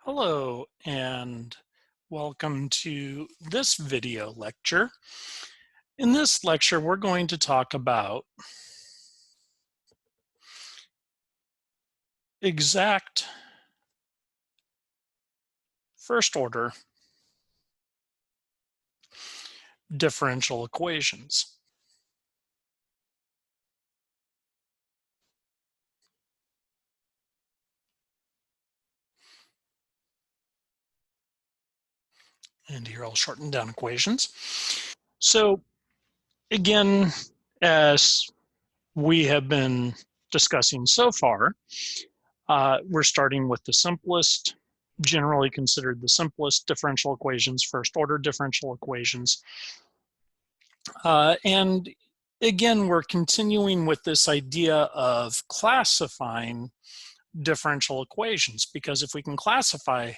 Hello and welcome to this video lecture. In this lecture, we're going to talk about exact first order differential equations. And here I'll shorten down equations. So again, as we have been discussing so far, we're starting with the simplest, generally considered the simplest differential equations, first order differential equations. And again, we're continuing with this idea of classifying differential equations, because if we can classify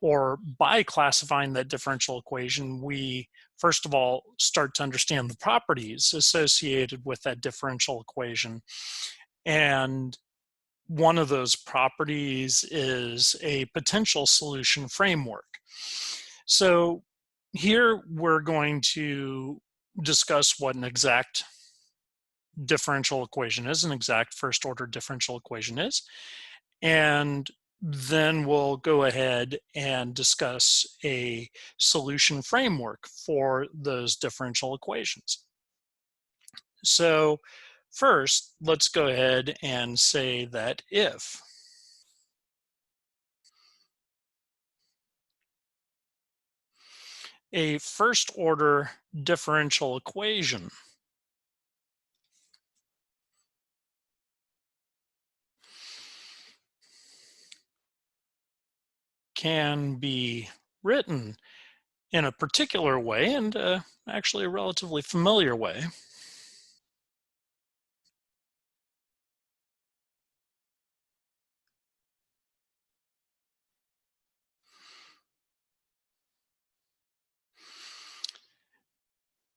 or by classifying that differential equation, we first of all start to understand the properties associated with that differential equation. And one of those properties is a potential solution framework. So here we're going to discuss what an exact differential equation is, an exact first order differential equation is, and then we'll go ahead and discuss a solution framework for those differential equations. So first, let's go ahead and say that if a first order differential equation can be written in a particular way, and actually a relatively familiar way,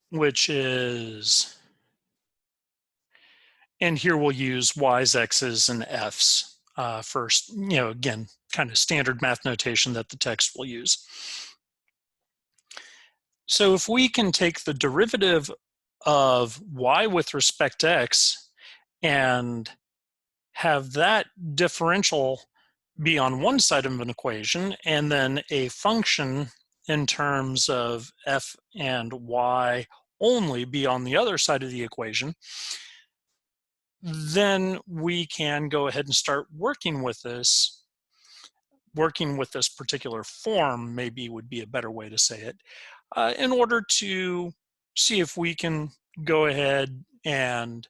which is, and here we'll use y's, x's, and f's first, again, kind of standard math notation that the text will use. So if we can take the derivative of y with respect to x and have that differential be on one side of an equation, and then a function in terms of f and y only be on the other side of the equation, then we can go ahead and start working with this particular form, maybe would be a better way to say it, in order to see if we can go ahead and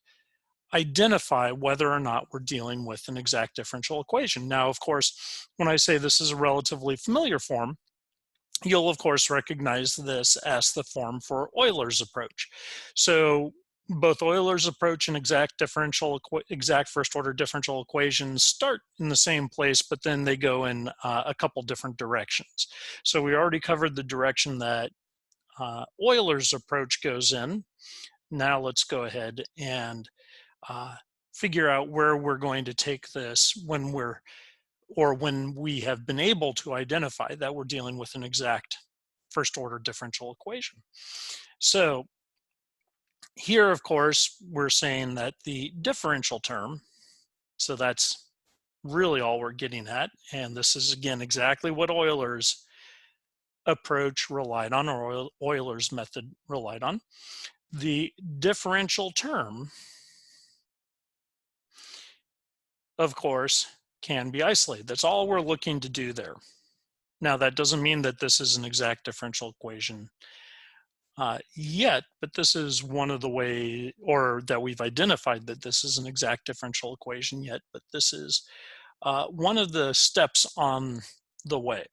identify whether or not we're dealing with an exact differential equation. Now, of course, when I say this is a relatively familiar form, you'll of course recognize this as the form for Euler's approach. So both Euler's approach and exact first order differential equations start in the same place, but then they go in a couple different directions. So we already covered the direction that Euler's approach goes in. Now let's go ahead and figure out where we're going to take this when we have been able to identify that we're dealing with an exact first order differential equation. So here, of course, we're saying that the differential term, so that's really all we're getting at, and this is again exactly what Euler's approach relied on, or Euler's method relied on. The differential term, of course, can be isolated. That's all we're looking to do there. Now, that doesn't mean that this is an exact differential equation yet, but this is one of the way, or that we've identified that this is an exact differential equation yet, but this is one of the steps on the way.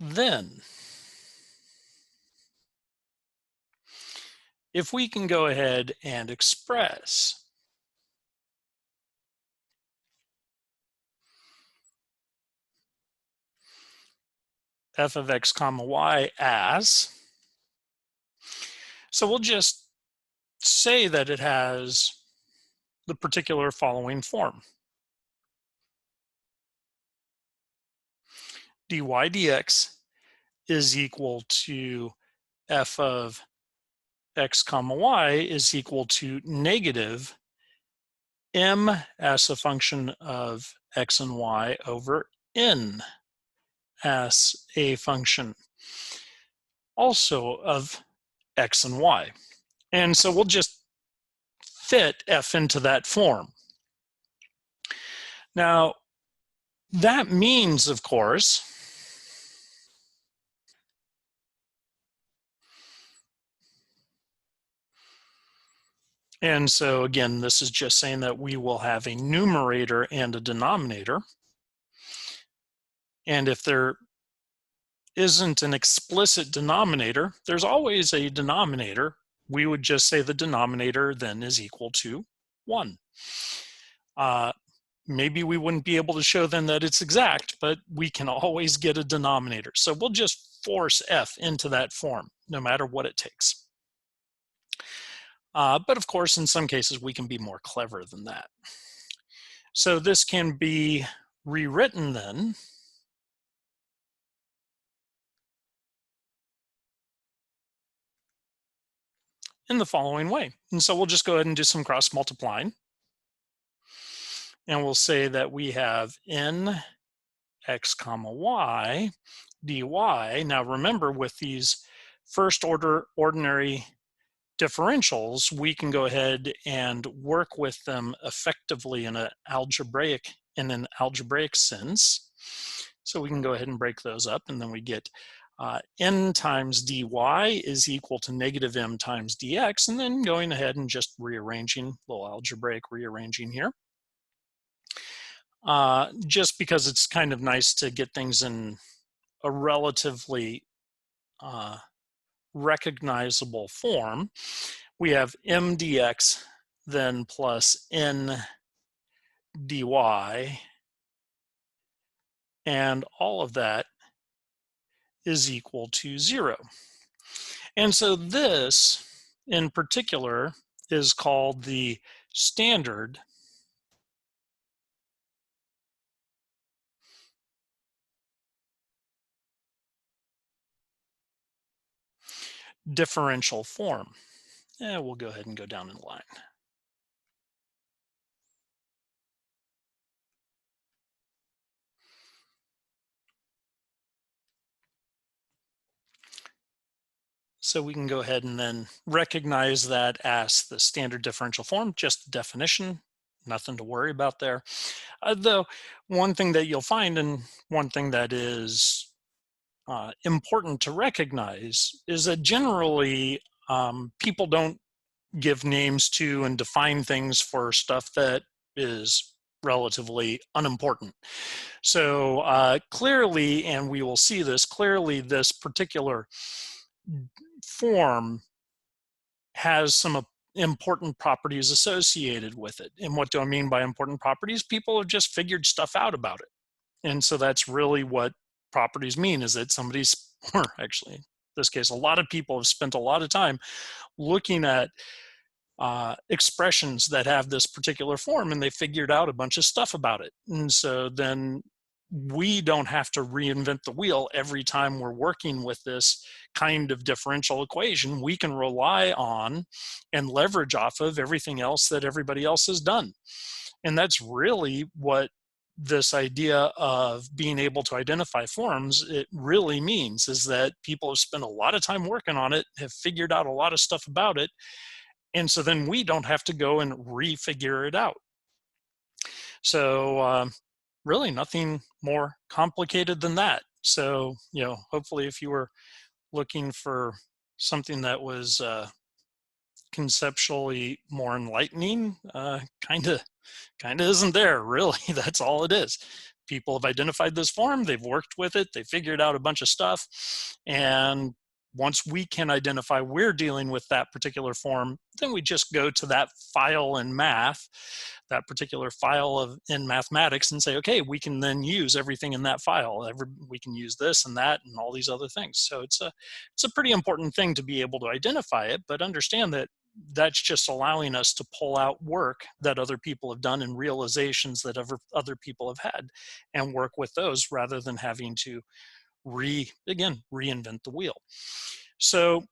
Then, if we can go ahead and express f of x comma y as, so we'll just say that it has the particular following form. dy dx is equal to f of x comma y is equal to negative m as a function of x and y over n as a function also of x and y. And so we'll just fit f into that form. Now, that means, of course, and so again, this is just saying that we will have a numerator and a denominator. And if there isn't an explicit denominator, there's always a denominator. We would just say the denominator then is equal to 1. Maybe we wouldn't be able to show then that it's exact, but we can always get a denominator. So we'll just force f into that form, no matter what it takes. But of course, in some cases, we can be more clever than that. So this can be rewritten then in the following way. And so we'll just go ahead and do some cross multiplying. And we'll say that we have n x comma y dy. Now remember, with these first order ordinary differentials, we can go ahead and work with them effectively in an algebraic sense. So we can go ahead and break those up, and then we get n times dy is equal to negative m times dx, and then going ahead and just rearranging, a little algebraic rearranging here. Just because it's kind of nice to get things in a relatively recognizable form. We have m dx then plus n dy, and all of that is equal to 0. And so this in particular is called the standard differential form. And we'll go ahead and go down in line. So we can go ahead and then recognize that as the standard differential form, just the definition, nothing to worry about there. Though one thing that you'll find, and one thing that is important to recognize, is that generally people don't give names to and define things for stuff that is relatively unimportant. So clearly, and we will see this clearly, this particular form has some important properties associated with it. And what do I mean by important properties? People have just figured stuff out about it. And so that's really what properties mean, is that somebody's, or actually in this case, a lot of people have spent a lot of time looking at expressions that have this particular form, and they figured out a bunch of stuff about it. And so then we don't have to reinvent the wheel every time we're working with this kind of differential equation. We can rely on and leverage off of everything else that everybody else has done. And that's really what this idea of being able to identify forms, it really means, is that people have spent a lot of time working on it, have figured out a lot of stuff about it, and so then we don't have to go and refigure it out. So really nothing more complicated than that. So, hopefully if you were looking for something that was conceptually more enlightening, kind of isn't there, really. That's all it is. People have identified this form, they've worked with it, they figured out a bunch of stuff, and once we can identify we're dealing with that particular form, then we just go to that file in math, that particular file in mathematics, and say, okay, we can then use everything in that file. We can use this and that and all these other things. So it's a pretty important thing to be able to identify it, but understand that that's just allowing us to pull out work that other people have done and realizations that other people have had and work with those rather than having to reinvent the wheel. So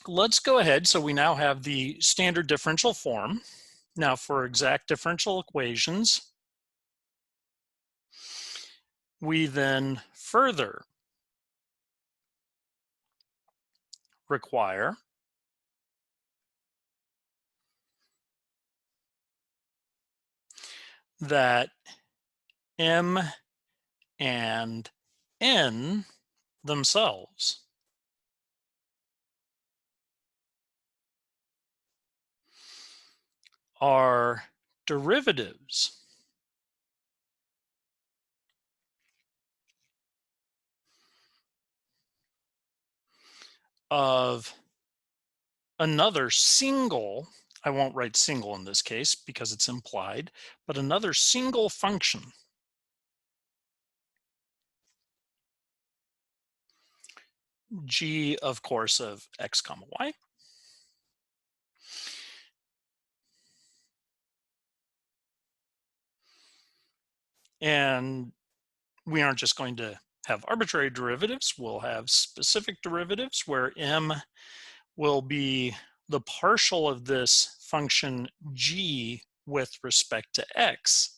let's go ahead. So we now have the standard differential form. Now for exact differential equations, we then further require that M and N themselves are derivatives of another single, I won't write single in this case because it's implied, but another single function g, of course, of x comma y. And we aren't just going to have arbitrary derivatives. We'll have specific derivatives where m will be the partial of this function g with respect to x.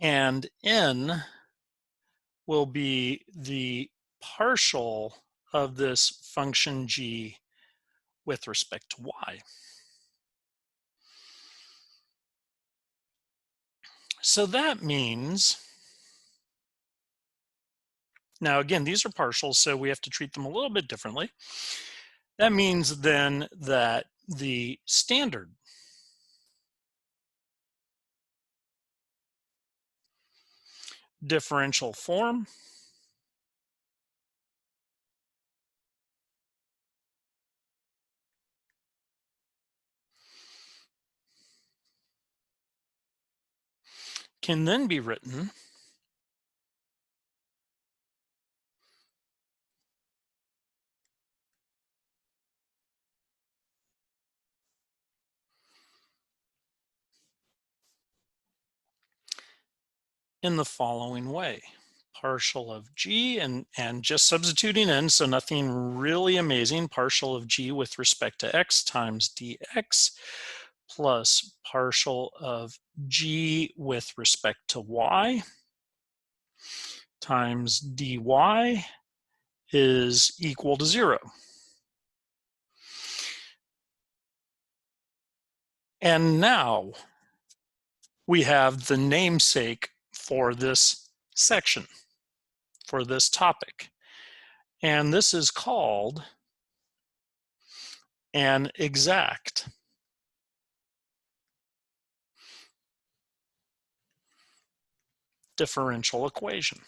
And n will be the partial of this function g with respect to y. So that means, now again, these are partials, so we have to treat them a little bit differently. That means then that the standard differential form can then be written in the following way. Partial of g, and just substituting in, so nothing really amazing, partial of g with respect to x times dx plus partial of g with respect to y times dy is equal to 0. And now we have the namesake for this section, for this topic. And this is called an exact differential equation.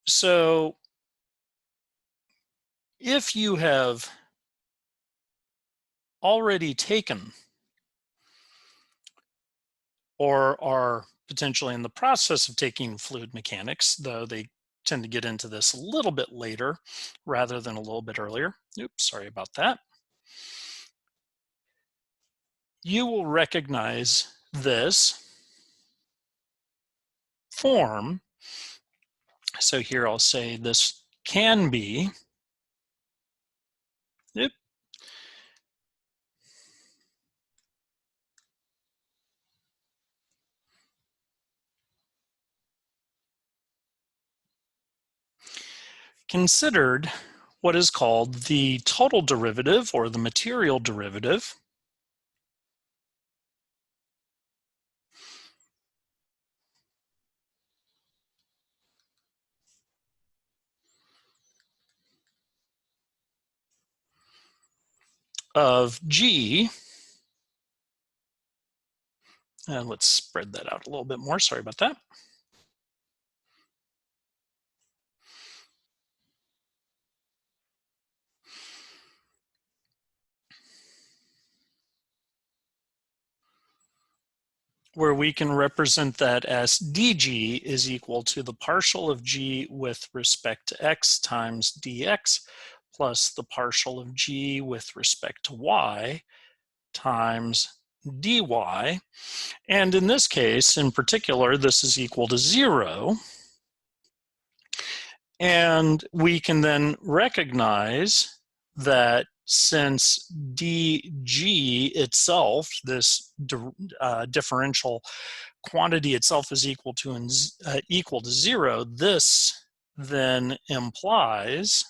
So if you have already taken or are potentially in the process of taking fluid mechanics, though they tend to get into this a little bit later rather than a little bit earlier. Oops, sorry about that. You will recognize this form. So here I'll say this can be, oops, considered what is called the total derivative or the material derivative of G. And let's spread that out a little bit more. Sorry about that. where we can represent that as dg is equal to the partial of g with respect to x times dx plus the partial of g with respect to y times dy. And in this case, in particular, this is equal to 0. And we can then recognize that since dg itself, this differential quantity itself is equal to 0, this then implies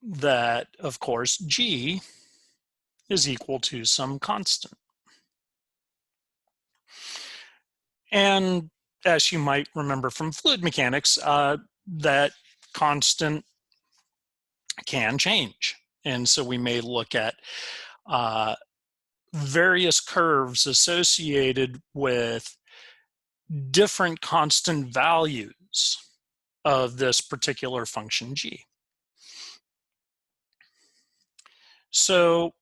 that, of course, g is equal to some constant. And as you might remember from fluid mechanics, that constant can change. And so we may look at various curves associated with different constant values of this particular function g. So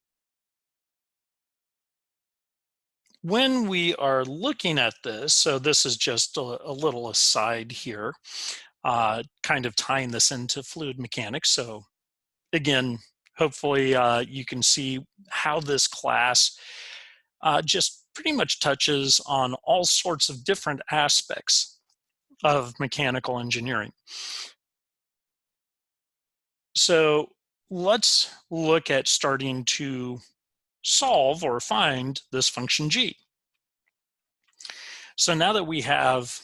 when we are looking at this, so this is just a little aside here, kind of tying this into fluid mechanics. So again, hopefully you can see how this class just pretty much touches on all sorts of different aspects of mechanical engineering. So let's look at starting to solve or find this function g. So now that we have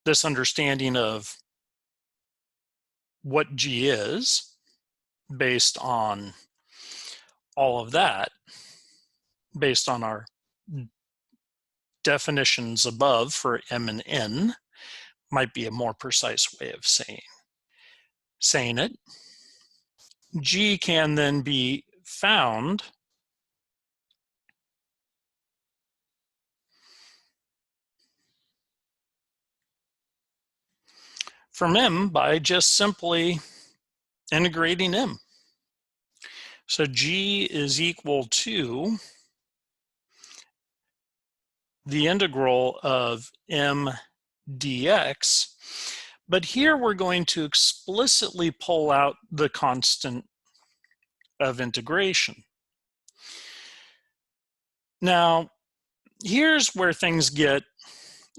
this understanding of what g is based on all of that, based on our definitions above for m and n, might be a more precise way of saying it. G can then be found from m by just simply integrating m. So g is equal to the integral of m dx, but here we're going to explicitly pull out the constant of integration. Now, here's where things get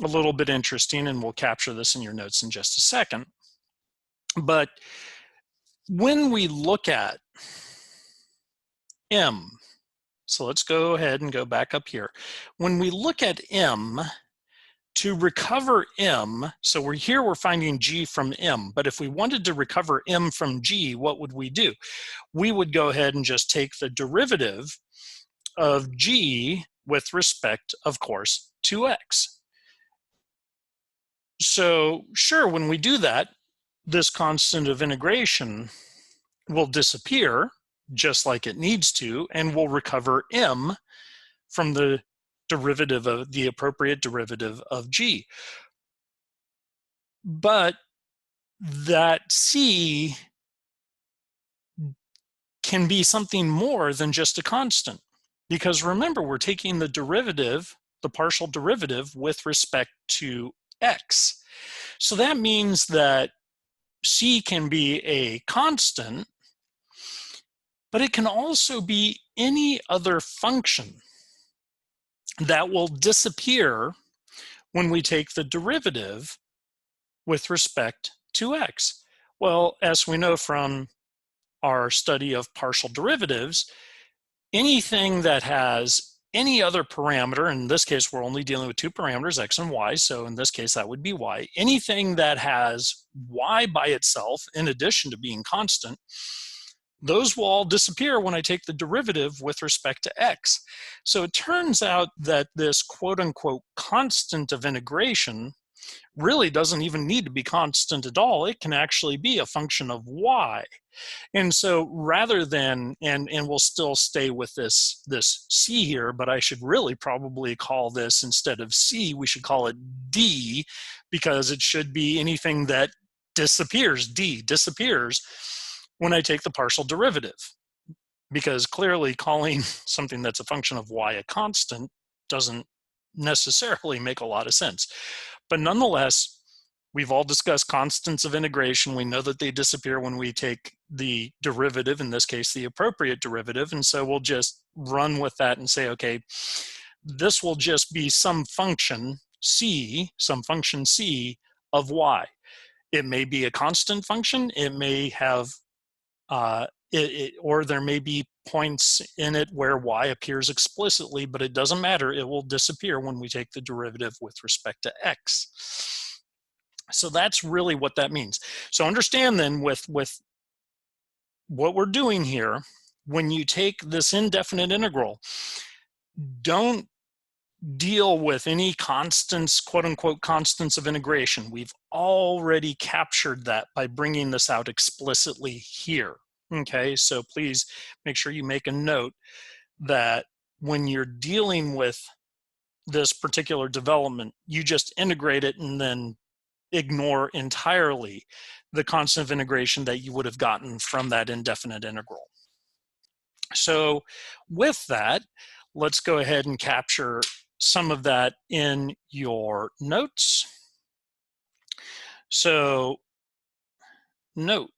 a little bit interesting, and we'll capture this in your notes in just a second. But when we look at m, so let's go ahead and go back up here. When we look at m, to recover m, so we're finding g from m, but if we wanted to recover m from g, what would we do? We would go ahead and just take the derivative of g with respect, of course, to x. So sure, when we do that, this constant of integration will disappear just like it needs to, and we'll recover m from the derivative of the appropriate derivative of g. But that c can be something more than just a constant, because remember, we're taking the derivative, the partial derivative, with respect to x. So that means that c can be a constant, but it can also be any other function that will disappear when we take the derivative with respect to x. Well, as we know from our study of partial derivatives, anything that has any other parameter, in this case we're only dealing with two parameters, x and y, so in this case that would be y, anything that has y by itself in addition to being constant, those will all disappear when I take the derivative with respect to x. So it turns out that this quote-unquote constant of integration really doesn't even need to be constant at all. It can actually be a function of y. And so rather than, and we'll still stay with this c here, but I should really probably call this, instead of c, we should call it d, because it should be anything that disappears, d disappears when I take the partial derivative, because clearly calling something that's a function of y a constant doesn't necessarily make a lot of sense. But nonetheless, we've all discussed constants of integration. We know that they disappear when we take the derivative, in this case, the appropriate derivative. And so we'll just run with that and say, okay, this will just be some function c of y. It may be a constant function. It may have, or there may be points in it where y appears explicitly, but it doesn't matter. It will disappear when we take the derivative with respect to x. So that's really what that means. So understand then with what we're doing here, when you take this indefinite integral, don't deal with any constants, quote unquote, constants of integration. We've already captured that by bringing this out explicitly here. Okay, so please make sure you make a note that when you're dealing with this particular development, you just integrate it and then ignore entirely the constant of integration that you would have gotten from that indefinite integral. So with that, let's go ahead and capture some of that in your notes. So note,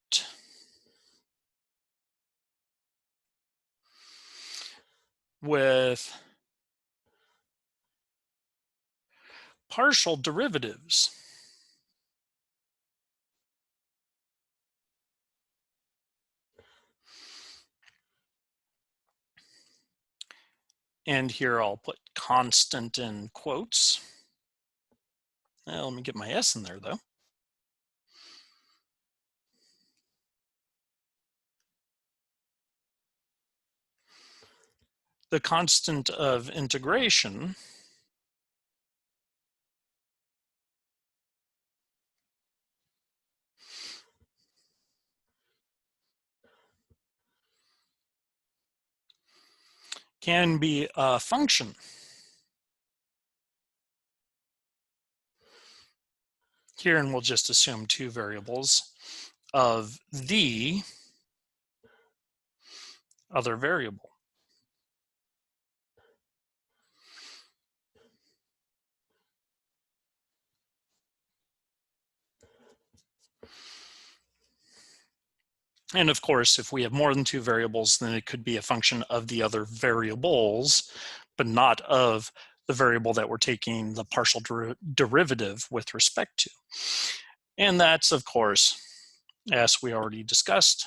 with partial derivatives, and here I'll put constant in quotes. Let me get my S in there though. The constant of integration can be a function. Here, and we'll just assume two variables of the other variable. And of course, if we have more than two variables, then it could be a function of the other variables, but not of the variable that we're taking the partial derivative with respect to. And that's, of course, as we already discussed,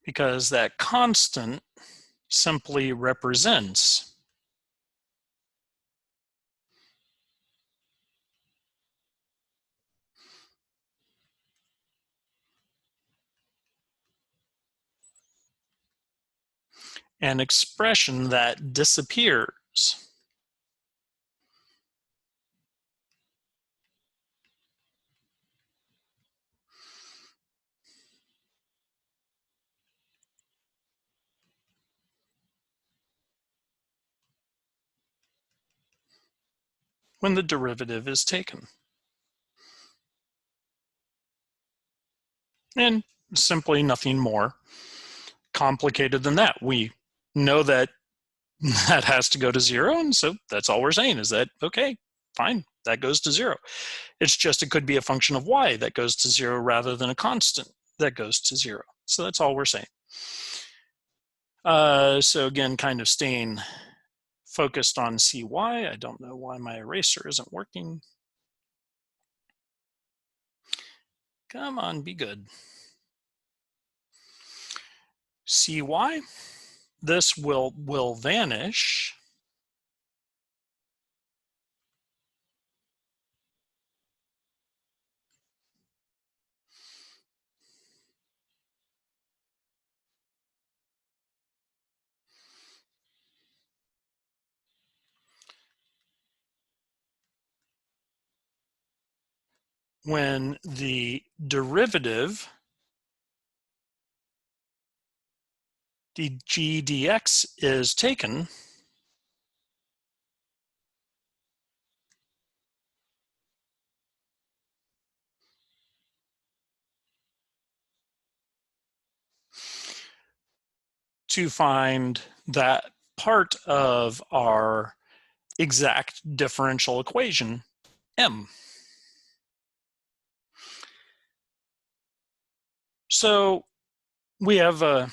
because that constant simply represents an expression that disappears when the derivative is taken. And simply nothing more complicated than that. We know that that has to go to zero, and so that's all we're saying is that, okay, fine, that goes to zero. It's just it could be a function of y that goes to zero rather than a constant that goes to zero. So that's all we're saying. So again, kind of staying focused on cy. I don't know why my eraser isn't working. Come on, be good. cy, this will vanish when the derivative dg dx is taken to find that part of our exact differential equation, m. So we have a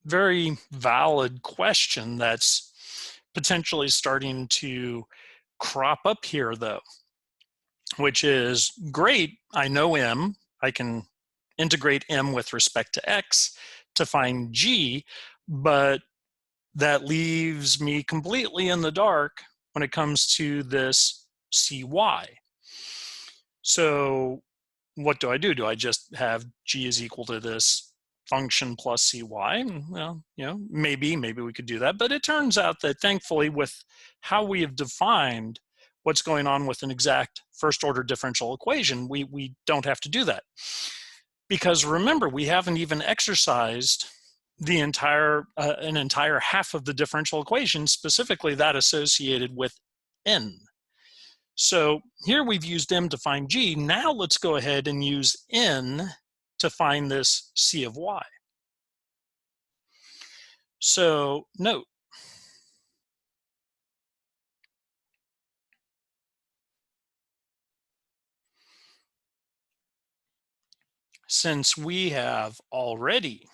very valid question that's potentially starting to crop up here, though, which is great. I know m. I can integrate m with respect to x to find g, but that leaves me completely in the dark when it comes to this cy. So what do? Do I just have g is equal to this function plus cy? Well, maybe we could do that, but it turns out that thankfully with how we have defined what's going on with an exact first order differential equation, we don't have to do that. Because remember, we haven't even exercised the entire an entire half of the differential equation, specifically that associated with n. So here we've used m to find g. Now let's go ahead and use n to find this c of y. So note, since we have already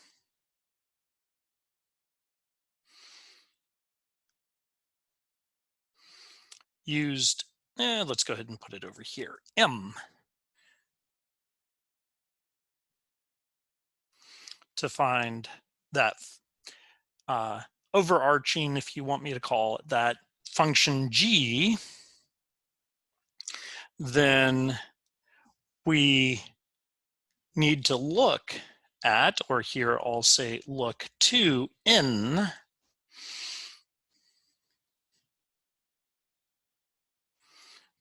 used, let's go ahead and put it over here, m, to find that overarching, if you want me to call it that, function g, then we need to look at, or here I'll say look to, n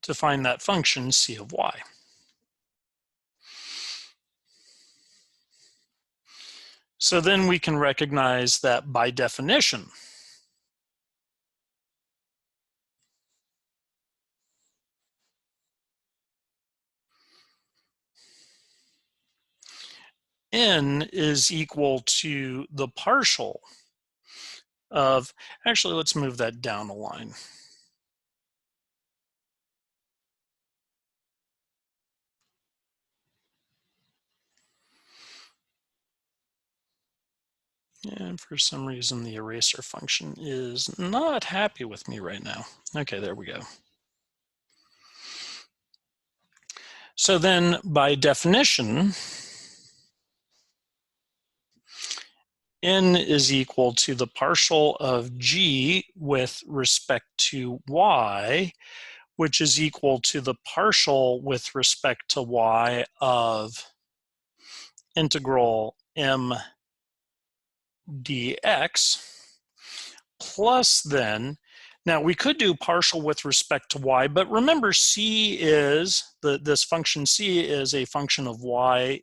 to find that function c of y. So then we can recognize that by definition, n is equal to the partial of, actually let's move that down a line. And for some reason, the eraser function is not happy with me right now. Okay, there we go. So then by definition, n is equal to the partial of g with respect to y, which is equal to the partial with respect to y of integral m dx, plus then, now we could do partial with respect to y, but remember c is, this function c is a function of y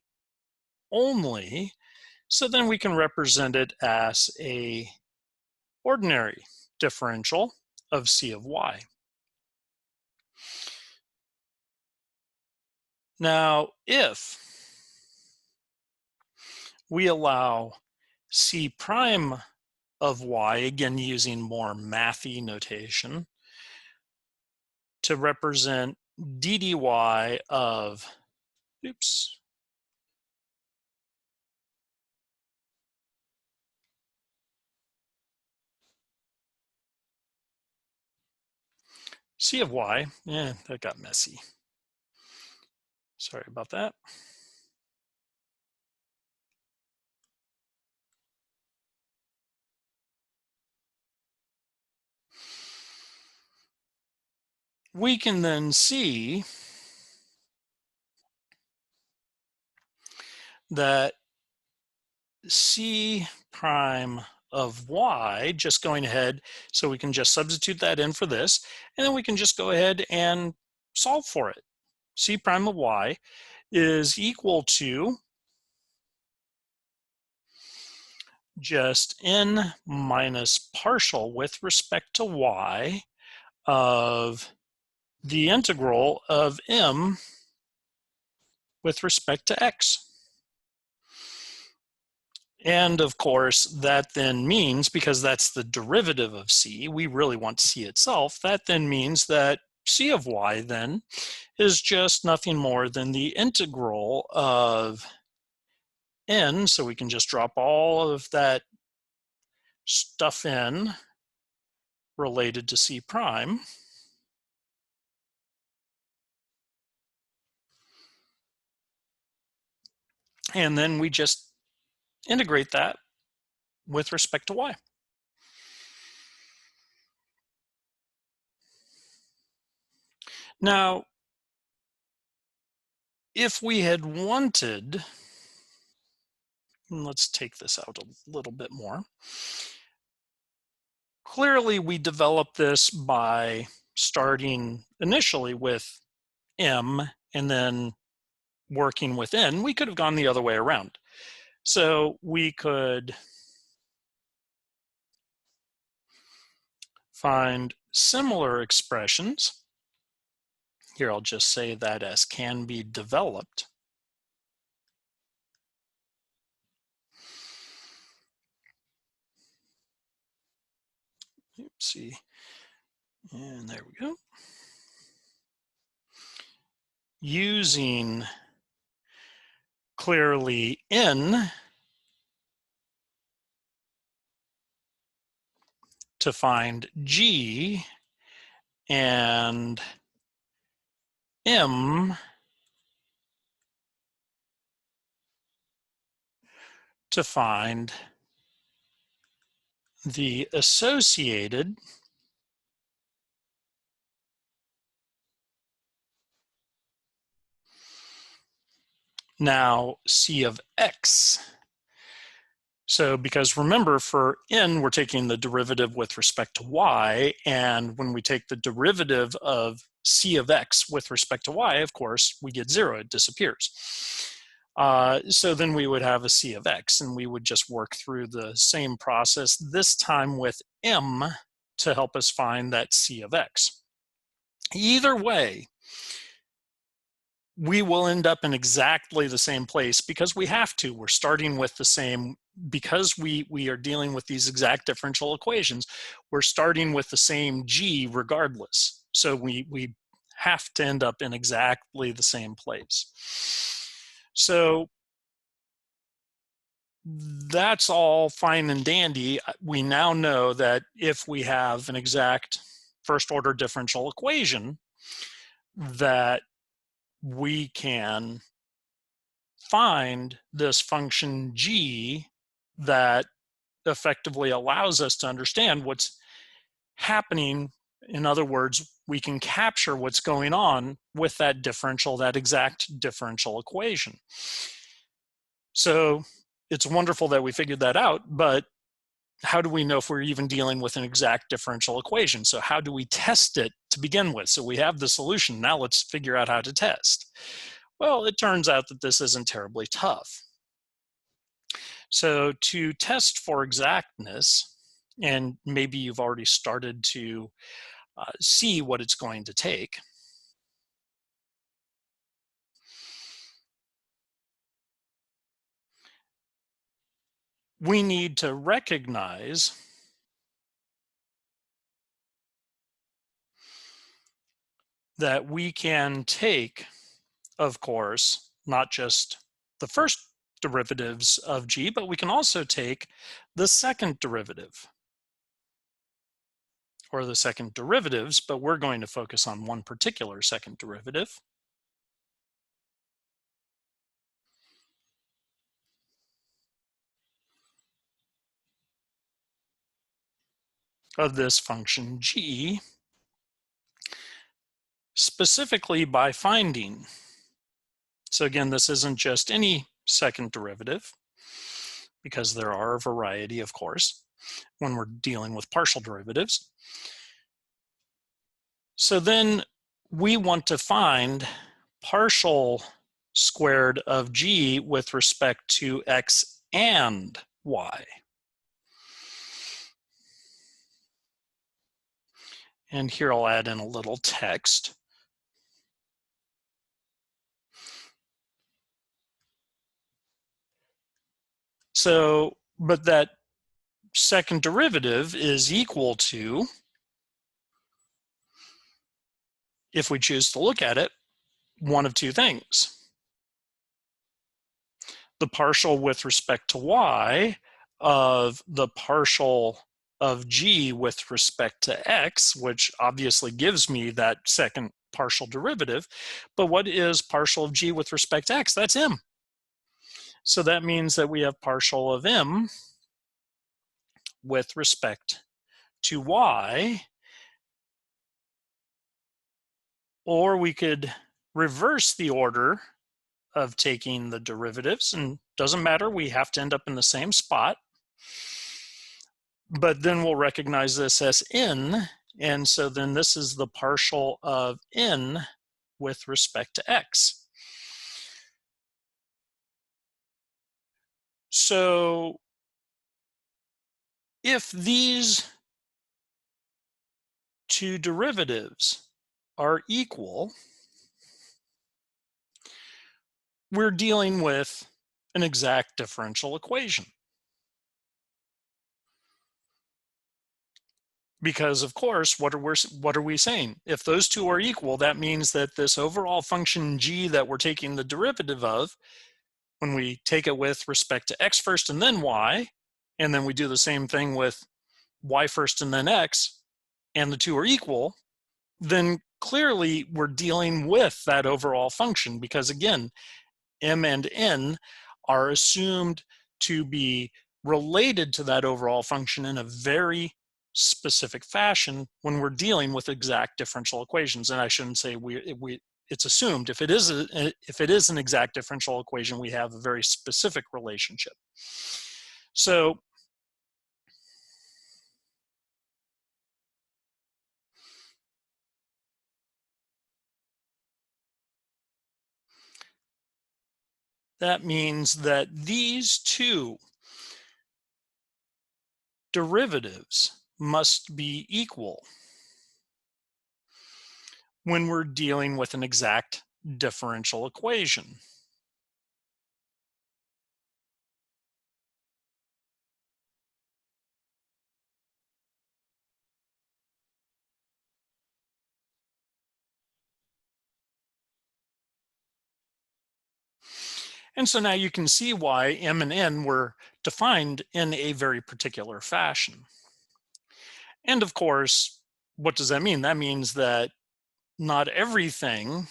only, so then we can represent it as a ordinary differential of c of y. Now, if we allow c prime of y, again using more mathy notation, to represent d dy of, oops, c of y, that got messy. Sorry about that. We can then see that c prime of y, just going ahead, so we can just substitute that in for this, and then we can just go ahead and solve for it. C prime of y is equal to just n minus partial with respect to y of the integral of m with respect to x. And of course, that then means, because that's the derivative of c, we really want c itself, that then means that c of y then is just nothing more than the integral of n, so we can just drop all of that stuff in related to c prime. And then we just integrate that with respect to y. Now, if we had wanted, let's take this out a little bit more. Clearly, we developed this by starting initially with m and then working with n. We could have gone the other way around. So we could find similar expressions. Here, I'll just say that as can be developed. Oopsie. And there we go. Using clearly n to find g and m to find the associated now c of x. So because remember, for n, we're taking the derivative with respect to y, and when we take the derivative of c of x with respect to y, of course, we get 0, it disappears. So then we would have a c of x, and we would just work through the same process, this time with m to help us find that c of x. Either way, we will end up in exactly the same place because we have to. We're starting with the same, because we are dealing with these exact differential equations, we're starting with the same g regardless. So we have to end up in exactly the same place. So that's all fine and dandy. We now know that if we have an exact first order differential equation, that we can find this function g that effectively allows us to understand what's happening. In other words, we can capture what's going on with that differential, that exact differential equation. So it's wonderful that we figured that out, but how do we know if we're even dealing with an exact differential equation? So how do we test it to begin with? So we have the solution, now let's figure out how to test. Well, it turns out that this isn't terribly tough. So to test for exactness, and maybe you've already started to see what it's going to take, we need to recognize that we can take, of course, not just the first derivatives of g, but we can also take the second derivative, or the second derivatives, but we're going to focus on one particular second derivative. Of this function g, specifically by finding. So again, this isn't just any second derivative, because there are a variety, of course, when we're dealing with partial derivatives. So then we want to find partial squared of g with respect to x and y. And here I'll add in a little text. So, but that second derivative is equal to, if we choose to look at it, one of two things. The partial with respect to y of the partial of g with respect to x, which obviously gives me that second partial derivative. But what is partial of g with respect to x? That's m. So that means that we have partial of m with respect to y, or we could reverse the order of taking the derivatives, and doesn't matter, we have to end up in the same spot. But then we'll recognize this as n, and so then this is the partial of n with respect to x. So if these two derivatives are equal, we're dealing with an exact differential equation. Because of course, what are we saying? If those two are equal, that means that this overall function g that we're taking the derivative of, when we take it with respect to x first and then y, and then we do the same thing with y first and then x, and the two are equal, then clearly we're dealing with that overall function, because again, m and n are assumed to be related to that overall function in a very specific fashion when we're dealing with exact differential equations. And I shouldn't say it's assumed. If it is an exact differential equation, we have a very specific relationship. So that means that these two derivatives must be equal when we're dealing with an exact differential equation. And so now you can see why m and n were defined in a very particular fashion. And of course, what does that mean? That means that not everything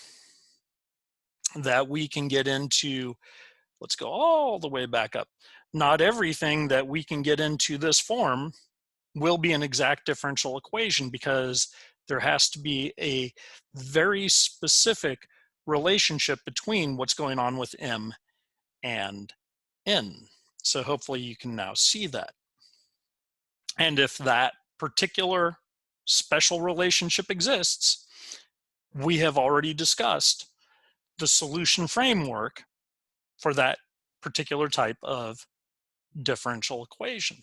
that we can get into, let's go all the way back up, not everything that we can get into this form will be an exact differential equation, because there has to be a very specific relationship between what's going on with m and n. So hopefully you can now see that. And if that particular special relationship exists, we have already discussed the solution framework for that particular type of differential equation.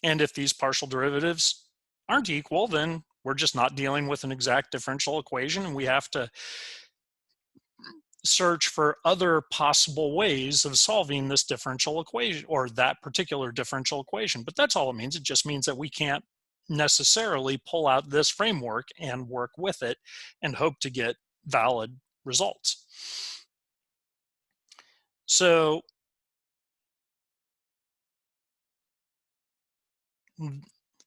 And if these partial derivatives aren't equal, then we're just not dealing with an exact differential equation, and we have to search for other possible ways of solving this differential equation, or that particular differential equation. But that's all it means. It just means that we can't necessarily pull out this framework and work with it and hope to get valid results. So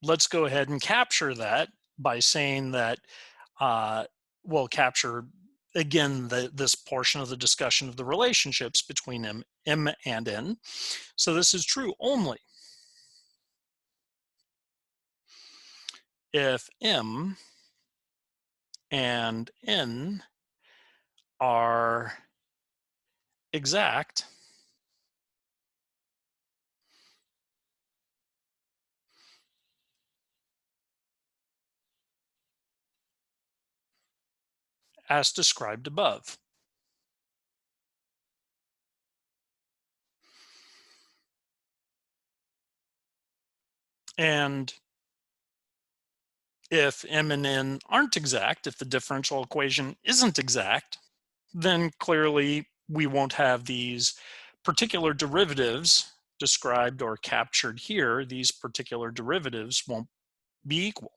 let's go ahead and capture that by saying that we'll capture again this portion of the discussion of the relationships between m and n. So this is true only if m and n are exact as described above. And if m and n aren't exact, if the differential equation isn't exact, then clearly we won't have these particular derivatives described or captured here, these particular derivatives won't be equal.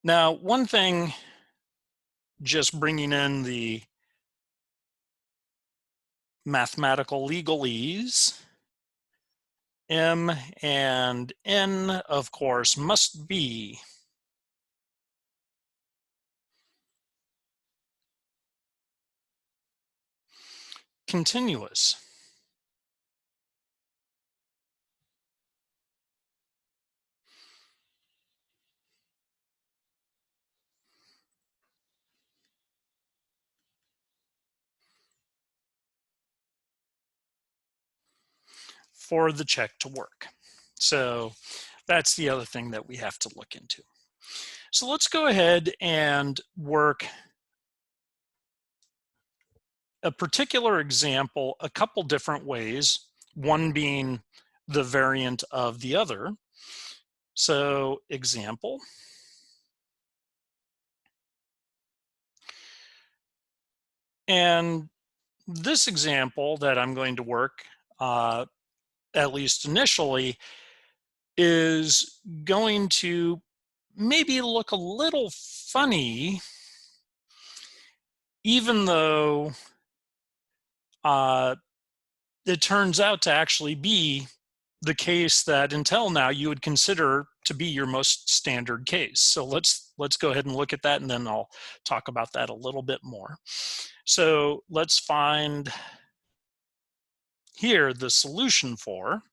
Now, one thing, just bringing in the mathematical legalese, M and N, of course, must be continuous. For the check to work. So that's the other thing that we have to look into. So let's go ahead and work a particular example a couple different ways, one being the variant of the other. So example, and this example that I'm going to work, at least initially, is going to maybe look a little funny, even though it turns out to actually be the case that until now you would consider to be your most standard case. So let's go ahead and look at that, and then I'll talk about that a little bit more. So let's find here the solution for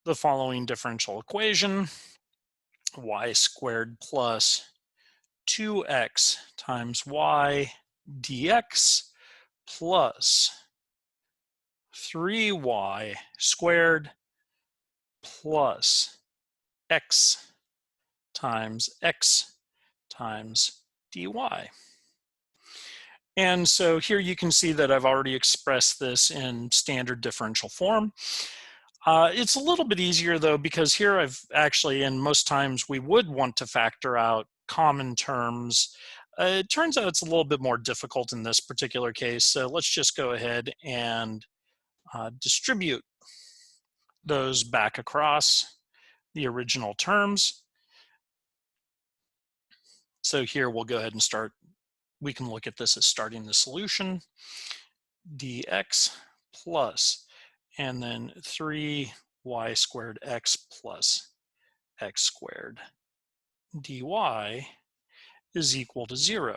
the following differential equation: y squared plus 2x times y dx plus 3y squared plus x times dy. And so here you can see that I've already expressed this in standard differential form. It's a little bit easier though, because here I've actually, and most times we would want to factor out common terms. It turns out it's a little bit more difficult in this particular case. So let's just go ahead and distribute those back across the original terms. So here we'll go ahead and start. We can look at this as starting the solution, dx plus, and then 3y squared x plus x squared dy is equal to 0.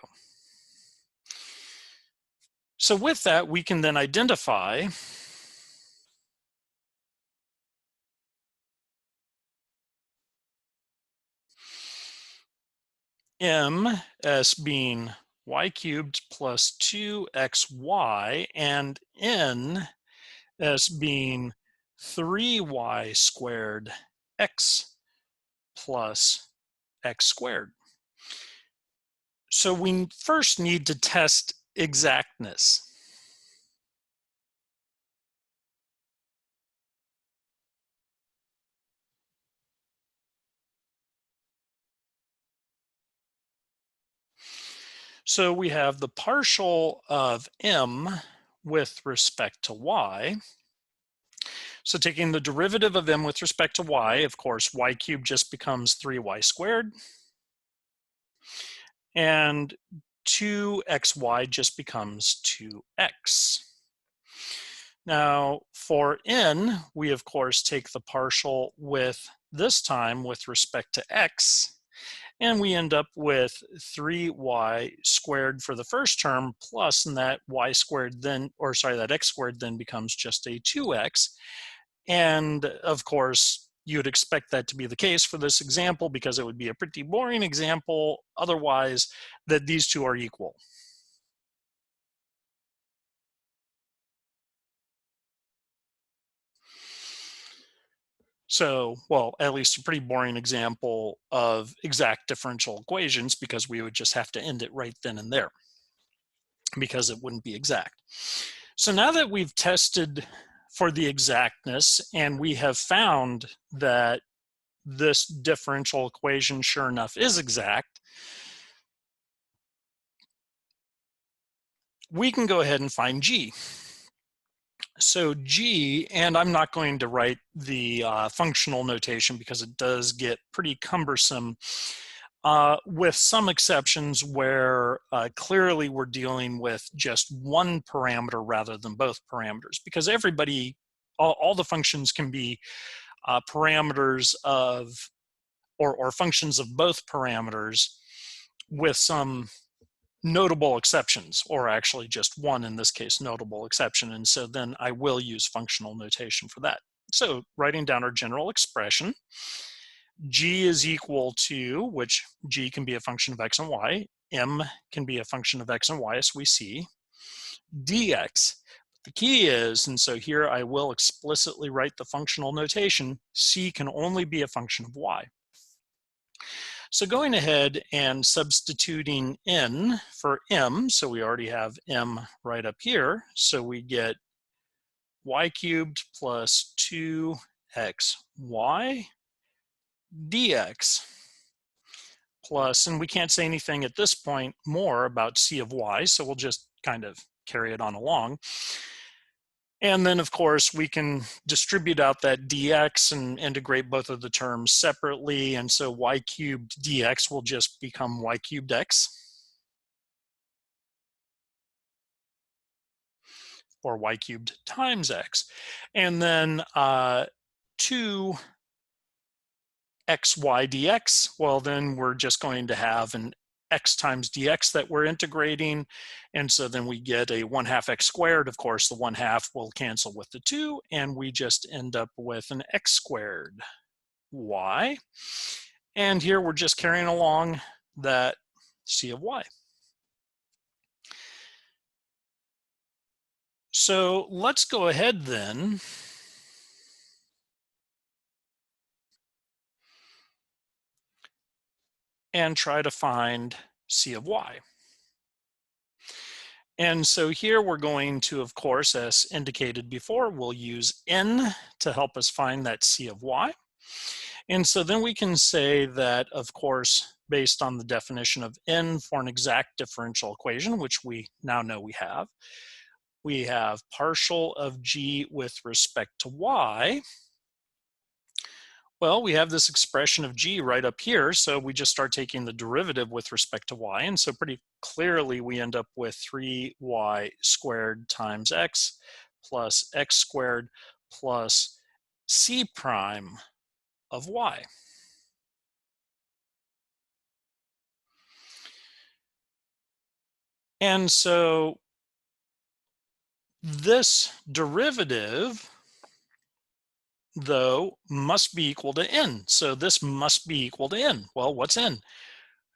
So with that, we can then identify m as being y cubed plus 2xy, and n as being 3y squared x plus x squared. So we first need to test exactness. So we have the partial of m with respect to y. So taking the derivative of m with respect to y, of course, y cubed just becomes 3y squared. And 2xy just becomes 2x. Now, for n, we of course take the partial with, this time with respect to x, and we end up with 3y squared for the first term plus, and that y squared then, or sorry, that x squared then becomes just a 2x. And of course, you'd expect that to be the case for this example, because it would be a pretty boring example otherwise, that these two are equal. So, well, at least a pretty boring example of exact differential equations, because we would just have to end it right then and there, because it wouldn't be exact. So now that we've tested for the exactness and we have found that this differential equation, sure enough, is exact, we can go ahead and find G. So G, and I'm not going to write the functional notation because it does get pretty cumbersome, with some exceptions where clearly we're dealing with just one parameter rather than both parameters, because everybody, all the functions can be parameters of, or functions of both parameters, with some notable exceptions, or actually just one, in this case, notable exception. And so then I will use functional notation for that. So writing down our general expression, G is equal to, which G can be a function of X and Y, M can be a function of X and Y, as we see, dx. The key is, and so here I will explicitly write the functional notation, C can only be a function of Y. So going ahead and substituting n for m, so we already have m right up here, so we get y cubed plus 2xy dx plus, and we can't say anything at this point more about c of y, so we'll just kind of carry it on along. And then, of course, we can distribute out that dx and integrate both of the terms separately. And so y cubed dx will just become y cubed x, or y cubed times x. And then 2xy dx, well, then we're just going to have an x times dx that we're integrating. And so then we get a 1/2 x squared. Of course, the 1/2 will cancel with the 2, and we just end up with an x squared y. And here we're just carrying along that c of y. So let's go ahead then and try to find c of y. And so here we're going to, of course, as indicated before, we'll use n to help us find that c of y. And so then we can say that, of course, based on the definition of n for an exact differential equation, which we now know we have partial of g with respect to y. Well, we have this expression of g right up here, so we just start taking the derivative with respect to y, and so pretty clearly we end up with 3y squared times x plus x squared plus c prime of y. And so this derivative, though, must be equal to n. So this must be equal to n. Well, what's n?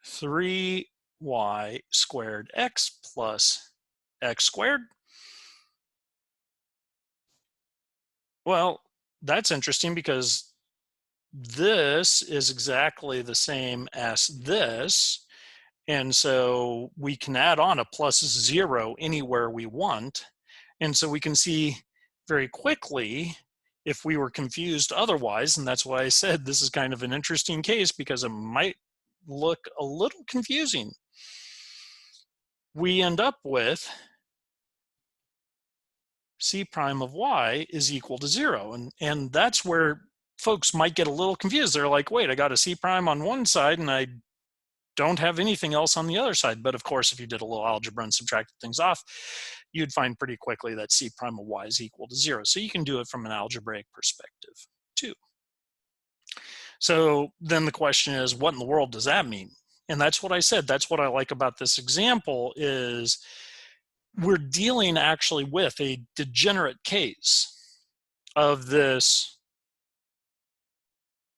3y squared x plus x squared. Well, that's interesting because this is exactly the same as this. And so we can add on a plus 0 anywhere we want. And so we can see very quickly if we were confused otherwise, and that's why I said this is kind of an interesting case because it might look a little confusing. We end up with c prime of y is equal to 0. And that's where folks might get a little confused. They're like, wait, I got a c prime on one side and I don't have anything else on the other side. But of course, if you did a little algebra and subtracted things off, you'd find pretty quickly that c prime of y is equal to 0. So you can do it from an algebraic perspective too. So then the question is, what in the world does that mean? And that's what I said. That's what I like about this example is we're dealing actually with a degenerate case of this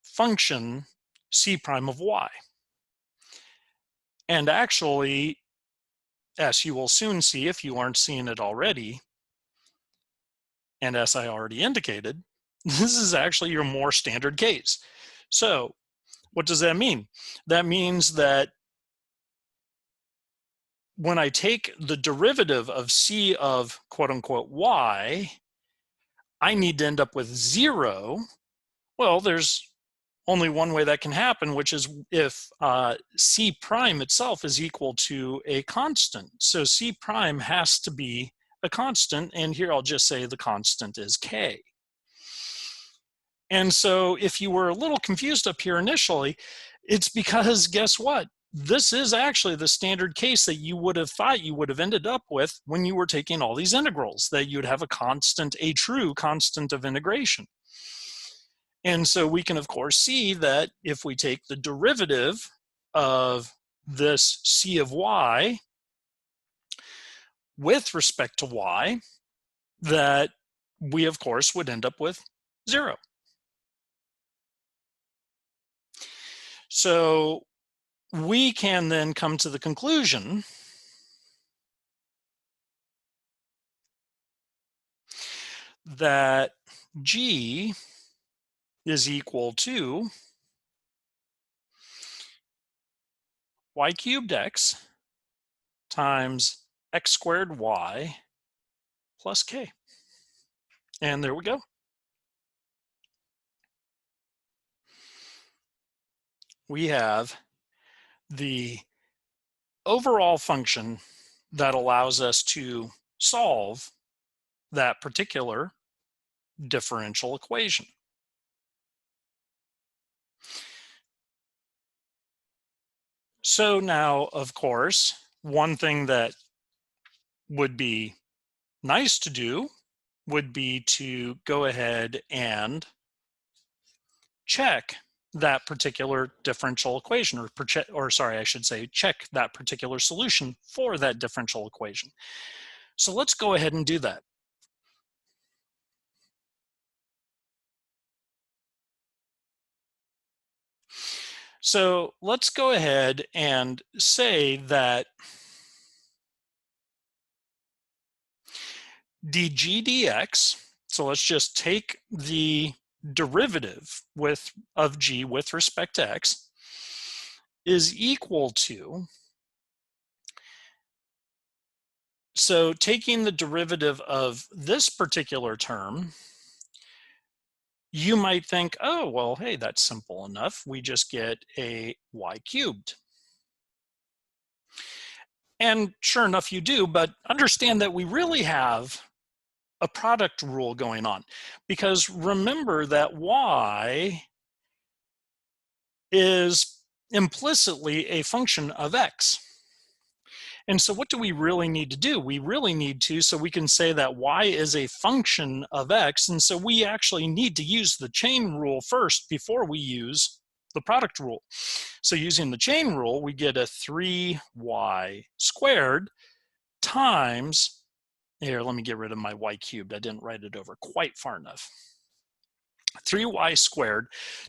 function c prime of y. And actually, as you will soon see if you aren't seeing it already, and as I already indicated, this is actually your more standard case. So what does that mean? That means that when I take the derivative of c of quote unquote y, I need to end up with 0. Well, there's only one way that can happen, which is if C prime itself is equal to a constant. So C prime has to be a constant, and here I'll just say the constant is K. And so if you were a little confused up here initially, it's because guess what? This is actually the standard case that you would have thought you would have ended up with when you were taking all these integrals, that you'd have a constant, a true constant of integration. And so we can, of course, see that if we take the derivative of this C of y with respect to y, that we, of course, would end up with 0. So we can then come to the conclusion that G is equal to y cubed x times x squared y plus k. And there we go. We have the overall function that allows us to solve that particular differential equation. So now, of course, one thing that would be nice to do would be to go ahead and check that particular differential equation, or sorry, I should say, check that particular solution for that differential equation. So let's go ahead and do that. So let's go ahead and say that dg dx, so let's just take the derivative of g with respect to x, is equal to, so taking the derivative of this particular term, you might think, oh, well, hey, that's simple enough. We just get a y cubed. And sure enough, you do, but understand that we really have a product rule going on, because remember that y is implicitly a function of x. And so what do we really need to do? We really need to, so we can say that y is a function of x, and so we actually need to use the chain rule first before we use the product rule. So using the chain rule, we get a 3y squared times, here, let me get rid of my y cubed. I didn't write it over quite far enough. 3y squared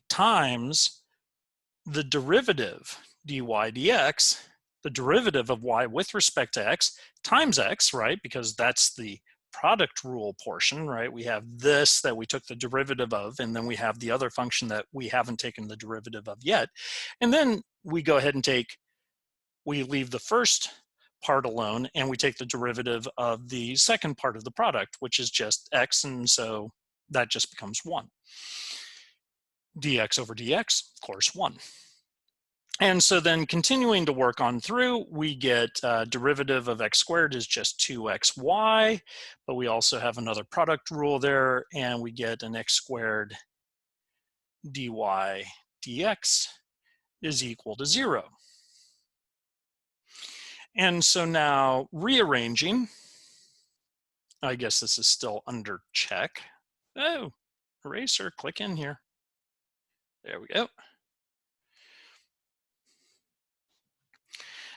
times the derivative dy dx, the derivative of y with respect to x, times x, right? Because that's the product rule portion, right? We have this that we took the derivative of, and then we have the other function that we haven't taken the derivative of yet. And then we go ahead and we leave the first part alone, and we take the derivative of the second part of the product, which is just x, and so that just becomes 1. dx over dx, of course, 1. And so then continuing to work on through, we get derivative of x squared is just 2xy, but we also have another product rule there, and we get an x squared dy dx is equal to 0. And so now rearranging, I guess this is still under check. Oh, eraser, click in here. There we go.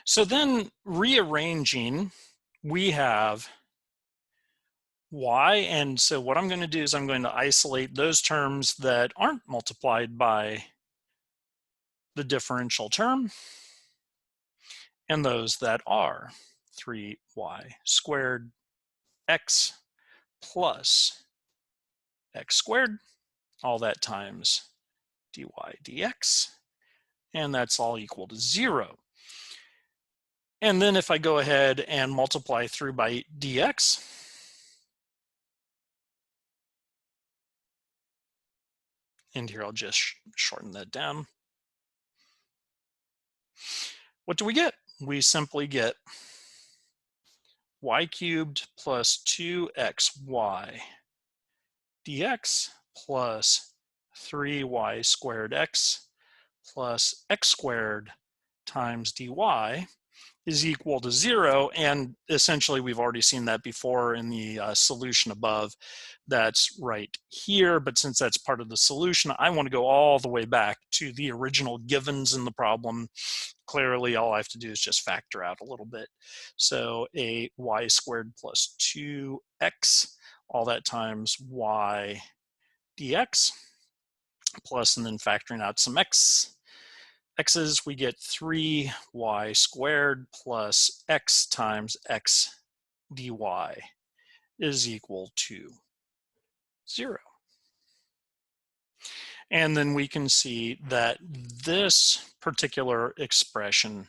So then rearranging, we have y, and so what I'm going to do is I'm going to isolate those terms that aren't multiplied by the differential term, and those that are. 3y squared x plus x squared, all that times dy dx, and that's all equal to 0. And then if I go ahead and multiply through by dx, And here I'll just shorten that down. What do we get? We simply get y cubed plus 2xy dx plus 3y squared x plus x squared times dy is equal to 0. And essentially, we've already seen that before in the solution above. That's right here. But since that's part of the solution, I want to go all the way back to the original givens in the problem. Clearly, all I have to do is just factor out a little bit. So a y squared plus 2x, all that times y dx, plus, and then factoring out some x's, we get 3y squared plus x times x dy is equal to 0. And then we can see that this particular expression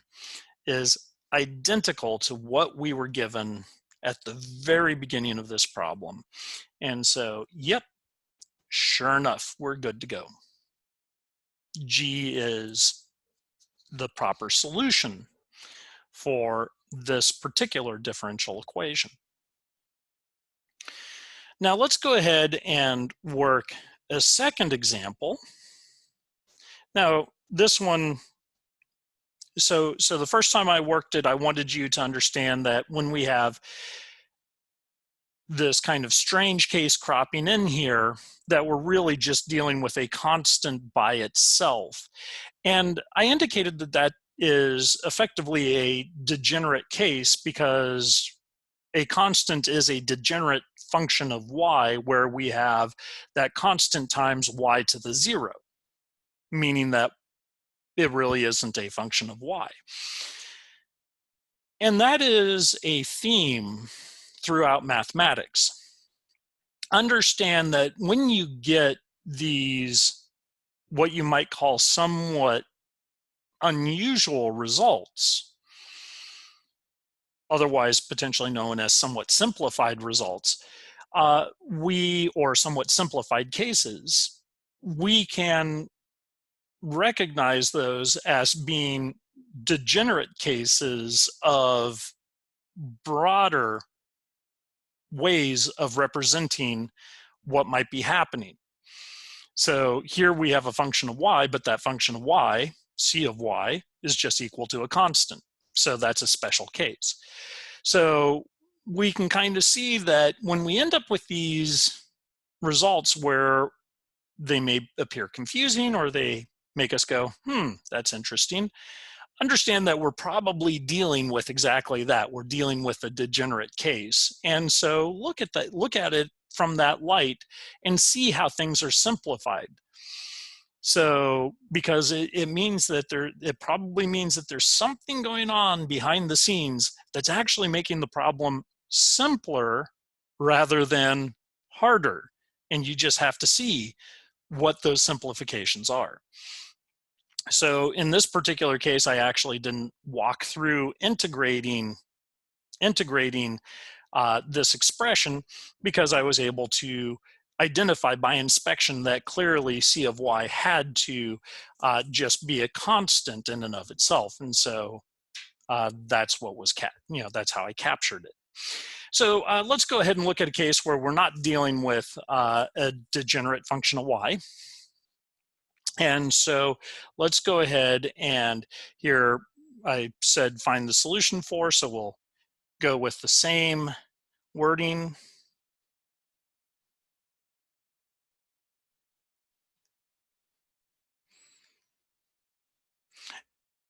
is identical to what we were given at the very beginning of this problem. And so, yep, sure enough, we're good to go. G is the proper solution for this particular differential equation. Now let's go ahead and work a second example. Now this one, so the first time I worked it, I wanted you to understand that when we have this kind of strange case cropping in here, that we're really just dealing with a constant by itself. And I indicated that that is effectively a degenerate case because a constant is a degenerate function of y, where we have that constant times y to the 0, meaning that it really isn't a function of y. And that is a theme throughout mathematics. Understand that when you get these, what you might call somewhat unusual results, otherwise potentially known as somewhat simplified results, or somewhat simplified cases, we can recognize those as being degenerate cases of broader ways of representing what might be happening. So here we have a function of y, but that function of y, c of y, is just equal to a constant. So that's a special case. So we can kind of see that when we end up with these results where they may appear confusing or they make us go, that's interesting, understand that we're probably dealing with exactly that. We're dealing with a degenerate case. And so look at it from that light and see how things are simplified. So because it means that it probably means that there's something going on behind the scenes that's actually making the problem simpler rather than harder. And you just have to see what those simplifications are. So in this particular case, I actually didn't walk through integrating this expression because I was able to identify by inspection that clearly c of y had to just be a constant in and of itself. And so that's what was, that's how I captured it. So let's go ahead and look at a case where we're not dealing with a degenerate function of y. And so let's go ahead and here I said find the solution for, so we'll go with the same wording.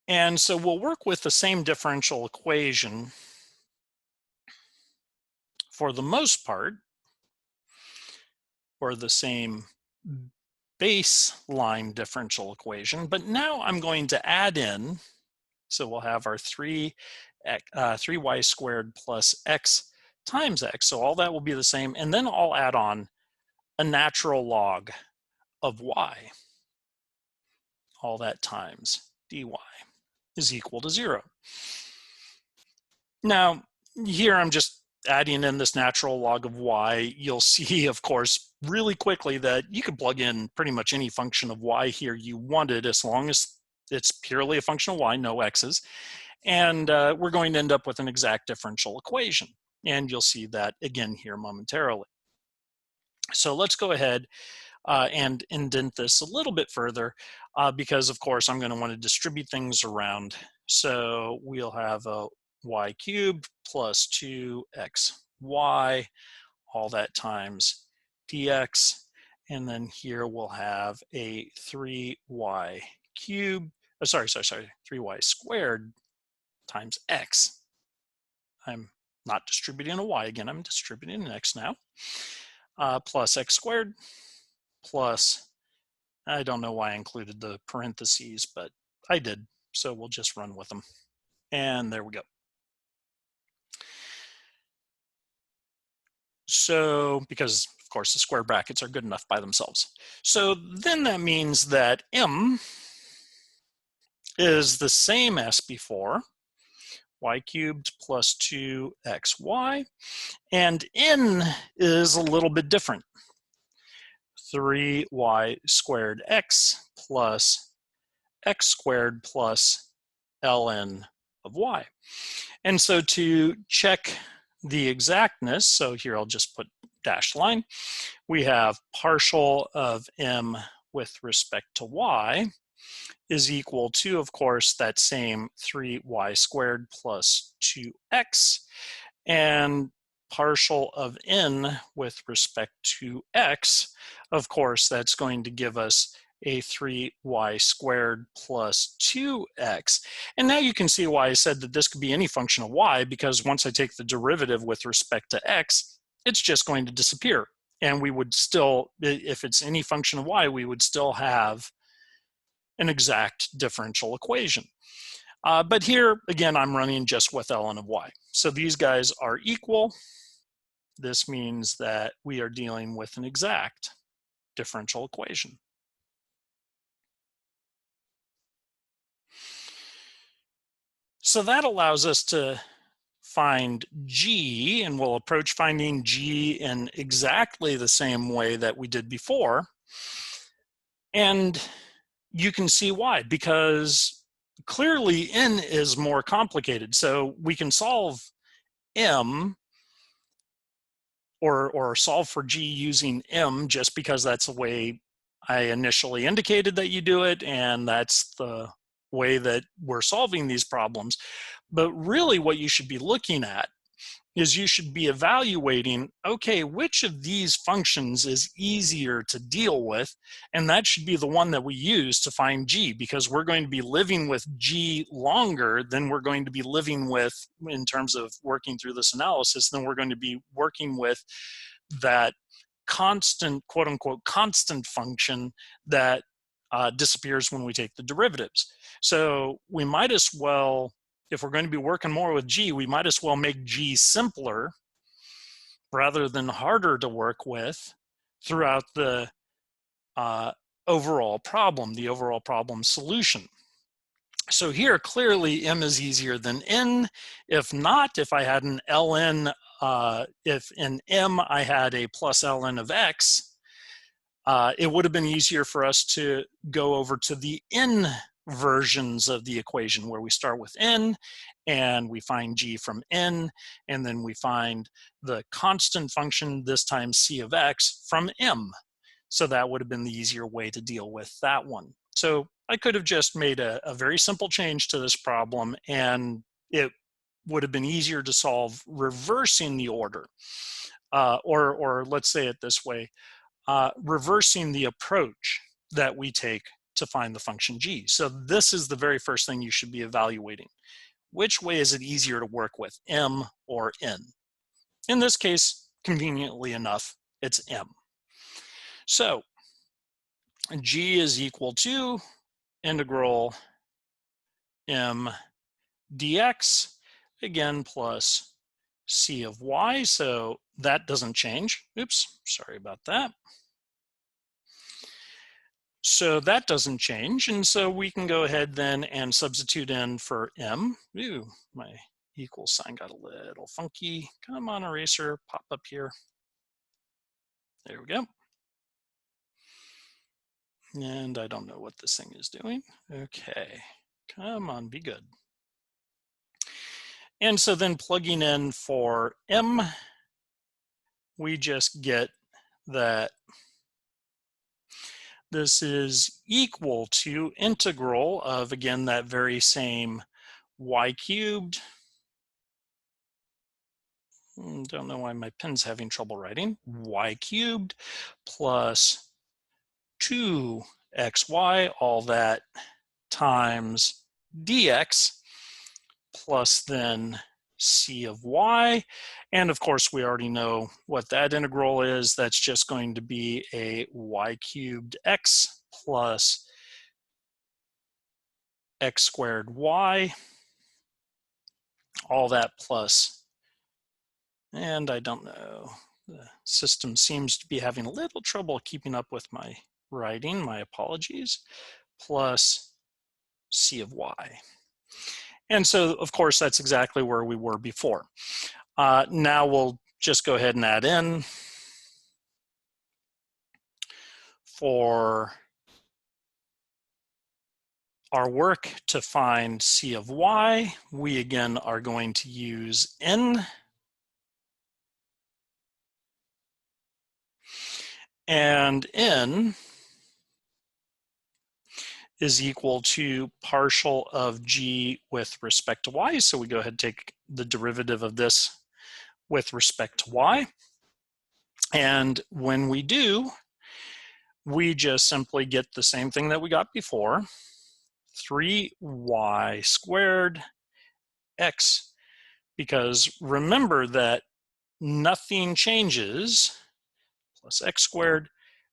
And so we'll work with the same differential equation for the most part, or the same baseline differential equation. But now I'm going to add in, so we'll have our 3y squared plus x times x. So all that will be the same. And then I'll add on a natural log of y. All that times dy is equal to 0. Now, here I'm just adding in this natural log of y, you'll see, of course, really quickly that you could plug in pretty much any function of y here you wanted, as long as it's purely a function of y, no x's. And we're going to end up with an exact differential equation. And you'll see that again here momentarily. So let's go ahead and indent this a little bit further because, of course, I'm going to want to distribute things around. So we'll have a y cubed plus 2xy, all that times dx. And then here we'll have a 3y cubed, 3y squared times x. I'm not distributing a y again, I'm distributing an x now, plus x squared plus, I don't know why I included the parentheses, but I did, so we'll just run with them. And there we go. So, because of course the square brackets are good enough by themselves. So then that means that m is the same as before, y cubed plus 2xy, and n is a little bit different. 3y squared x plus x squared plus ln of y. And so to check the exactness, so here I'll just put dashed line, we have partial of m with respect to y is equal to, of course, that same 3y squared plus 2x, and partial of n with respect to x, of course, that's going to give us a 3y squared plus 2x. And now you can see why I said that this could be any function of y, because once I take the derivative with respect to x, it's just going to disappear. And we would still, if it's any function of y, we would still have an exact differential equation. But here, again, I'm running just with ln of y. So these guys are equal. This means that we are dealing with an exact differential equation. So that allows us to find g, and we'll approach finding g in exactly the same way that we did before. And you can see why, because clearly n is more complicated. So we can solve m or solve for g using m just because that's the way I initially indicated that you do it, and that's the way that we're solving these problems. But really what you should be looking at is you should be evaluating, okay, which of these functions is easier to deal with? And that should be the one that we use to find g, because we're going to be living with g longer than we're going to be living with, in terms of working through this analysis, than we're going to be working with that constant, quote unquote, constant function that disappears when we take the derivatives. So we might as well, if we're going to be working more with g, we might as well make g simpler rather than harder to work with throughout the overall problem, the overall problem solution. So here, clearly, m is easier than n. If not, if I had an ln, if in m I had a plus ln of x, it would have been easier for us to go over to the n versions of the equation, where we start with n and we find g from n, and then we find the constant function, this time c of x, from m. So that would have been the easier way to deal with that one. So I could have just made a very simple change to this problem, and it would have been easier to solve reversing the order. Or let's say it this way, reversing the approach that we take to find the function g. So this is the very first thing you should be evaluating. Which way is it easier to work with, m or n? In this case, conveniently enough, it's m. So g is equal to integral m dx, again, plus c of y. So that doesn't change. Oops, sorry about that. So that doesn't change, and so we can go ahead then and substitute in for m. Ooh, my equal sign got a little funky. Come on, eraser, pop up here. There we go. And I don't know what this thing is doing. Okay, come on, be good. And so then plugging in for M, we just get that this is equal to integral of, again, that very same y cubed. Don't know why my pen's having trouble writing. Y cubed plus 2xy, all that times dx, plus then c of y. And of course, we already know what that integral is. That's just going to be a y cubed x plus x squared y, all that plus, and I don't know, the system seems to be having a little trouble keeping up with my writing, my apologies, plus c of y. And so, of course, that's exactly where we were before. Now we'll just go ahead and add in for our work to find c of y. We again are going to use n, and n is equal to partial of g with respect to y. So we go ahead and take the derivative of this with respect to y. And when we do, we just simply get the same thing that we got before, 3y squared x, because remember that nothing changes, plus x squared,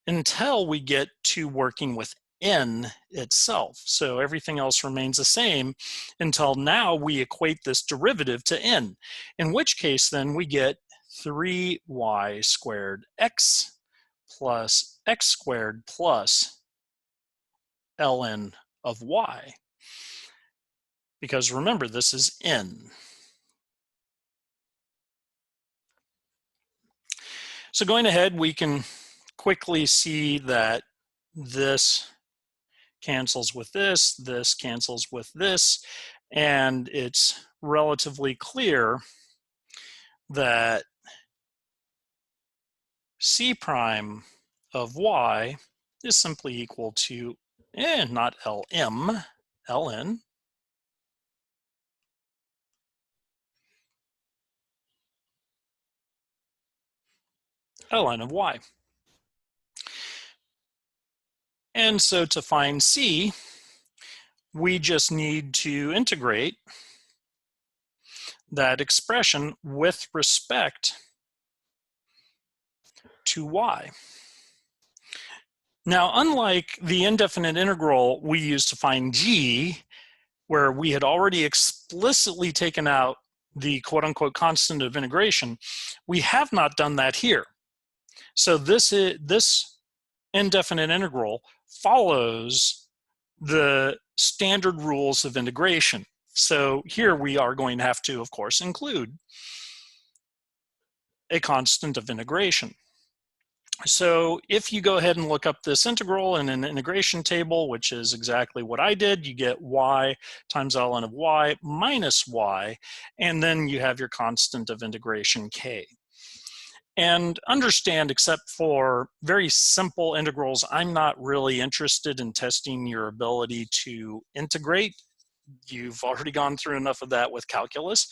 until we get to working with n itself. So everything else remains the same until now we equate this derivative to n, in which case then we get 3y squared x plus x squared plus ln of y. Because remember, this is n. So going ahead, we can quickly see that this cancels with this cancels with this, and it's relatively clear that c prime of y is simply equal to, not lm, ln of y. And so to find c, we just need to integrate that expression with respect to y. Now, unlike the indefinite integral we used to find g, where we had already explicitly taken out the quote-unquote constant of integration, we have not done that here. So this indefinite integral follows the standard rules of integration. So here we are going to have to, of course, include a constant of integration. So if you go ahead and look up this integral in an integration table, which is exactly what I did, you get y times ln of y minus y, and then you have your constant of integration k. And understand, except for very simple integrals, I'm not really interested in testing your ability to integrate. You've already gone through enough of that with calculus.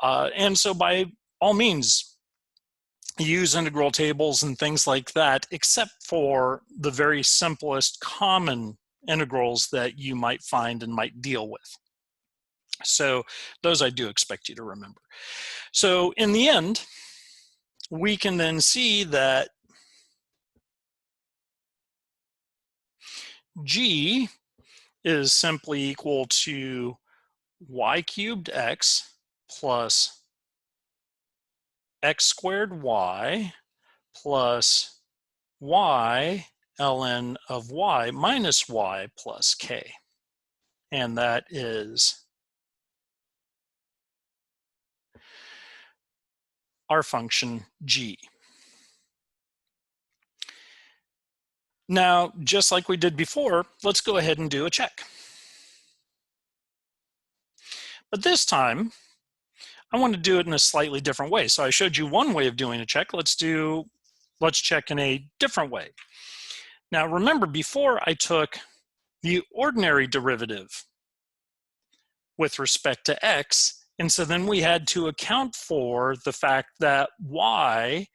And so by all means, use integral tables and things like that, except for the very simplest common integrals that you might find and might deal with. So those I do expect you to remember. So in the end, we can then see that g is simply equal to y cubed x plus x squared y plus y ln of y minus y plus k. And that is our function g. Now, just like we did before, let's go ahead and do a check. But this time, I want to do it in a slightly different way. So I showed you one way of doing a check. Let's check in a different way. Now, remember, before I took the ordinary derivative with respect to x, and so then we had to account for the fact that y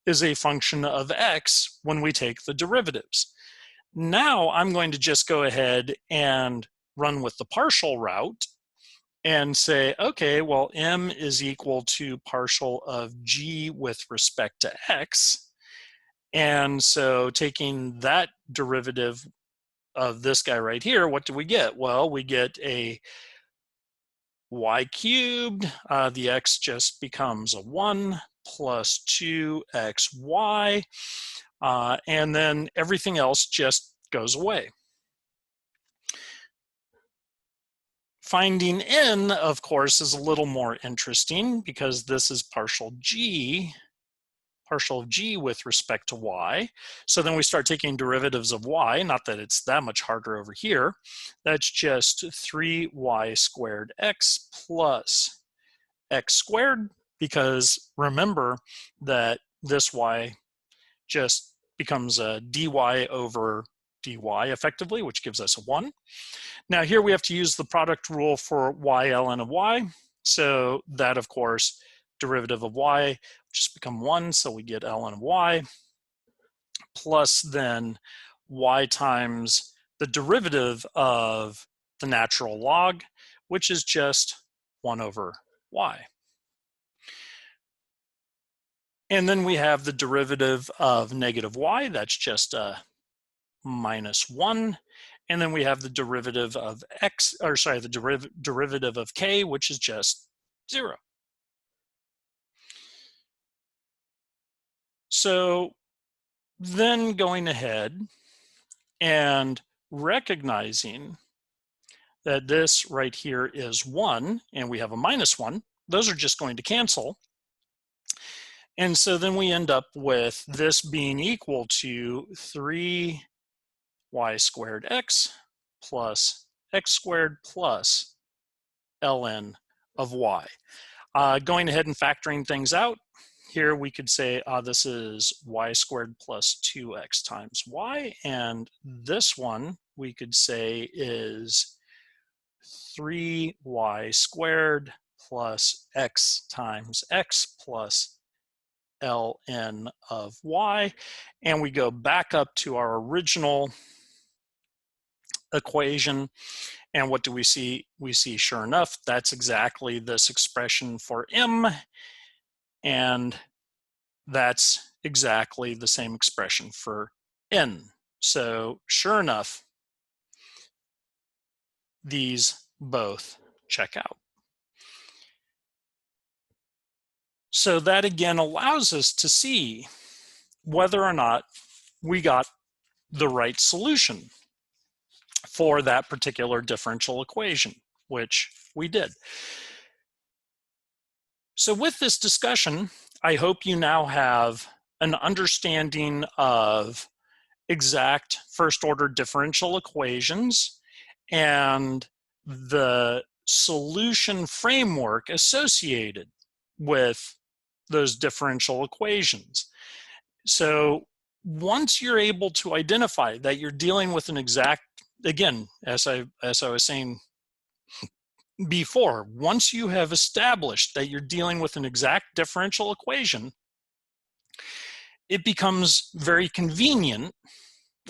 is a function of x when we take the derivatives. Now I'm going to just go ahead and run with the partial route and say, okay, well, m is equal to partial of g with respect to x. And so taking that derivative of this guy right here, what do we get? Well, we get a y cubed, the x just becomes a 1 plus 2xy, and then everything else just goes away. Finding n, of course, is a little more interesting because this is partial of g with respect to y. So then we start taking derivatives of y, not that it's that much harder over here. That's just 3y squared x plus x squared, because remember that this y just becomes a dy over dy effectively, which gives us a 1. Now here we have to use the product rule for y ln of y. So that, of course, derivative of y just become 1, so we get ln of y, plus then y times the derivative of the natural log, which is just 1 over y. And then we have the derivative of negative y, that's just a minus 1. And then we have the derivative of x, or sorry, the derivative of k, which is just 0. So then going ahead and recognizing that this right here is 1, and we have a minus 1, those are just going to cancel. And so then we end up with this being equal to 3y squared x plus x squared plus ln of y. Going ahead and factoring things out, here we could say this is y squared plus 2x times y, and this one we could say is 3y squared plus x times x plus ln of y, and we go back up to our original equation, and what do we see? We see, sure enough, that's exactly this expression for m, and that's exactly the same expression for n. So sure enough, these both check out. So that again allows us to see whether or not we got the right solution for that particular differential equation, which we did. So with this discussion, I hope you now have an understanding of exact first-order differential equations and the solution framework associated with those differential equations. So once you're able to identify that you're dealing with an exact, again, as I was saying before, once you have established that you're dealing with an exact differential equation, it becomes very convenient,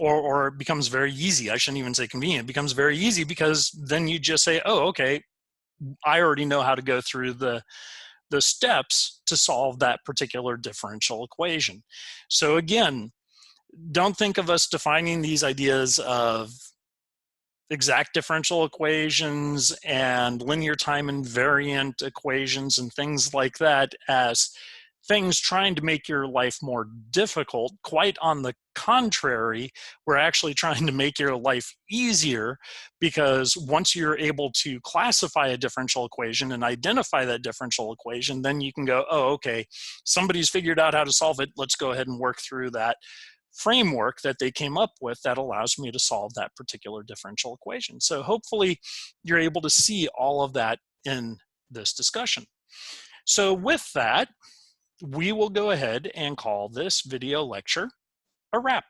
or it becomes very easy. I shouldn't even say convenient. It becomes very easy because then you just say, oh, okay, I already know how to go through the steps to solve that particular differential equation. So again, don't think of us defining these ideas of exact differential equations and linear time invariant equations and things like that as things trying to make your life more difficult. Quite on the contrary, we're actually trying to make your life easier, because once you're able to classify a differential equation and identify that differential equation, then you can go, oh, okay, somebody's figured out how to solve it. Let's go ahead and work through that framework that they came up with that allows me to solve that particular differential equation. So hopefully you're able to see all of that in this discussion. So with that, we will go ahead and call this video lecture a wrap.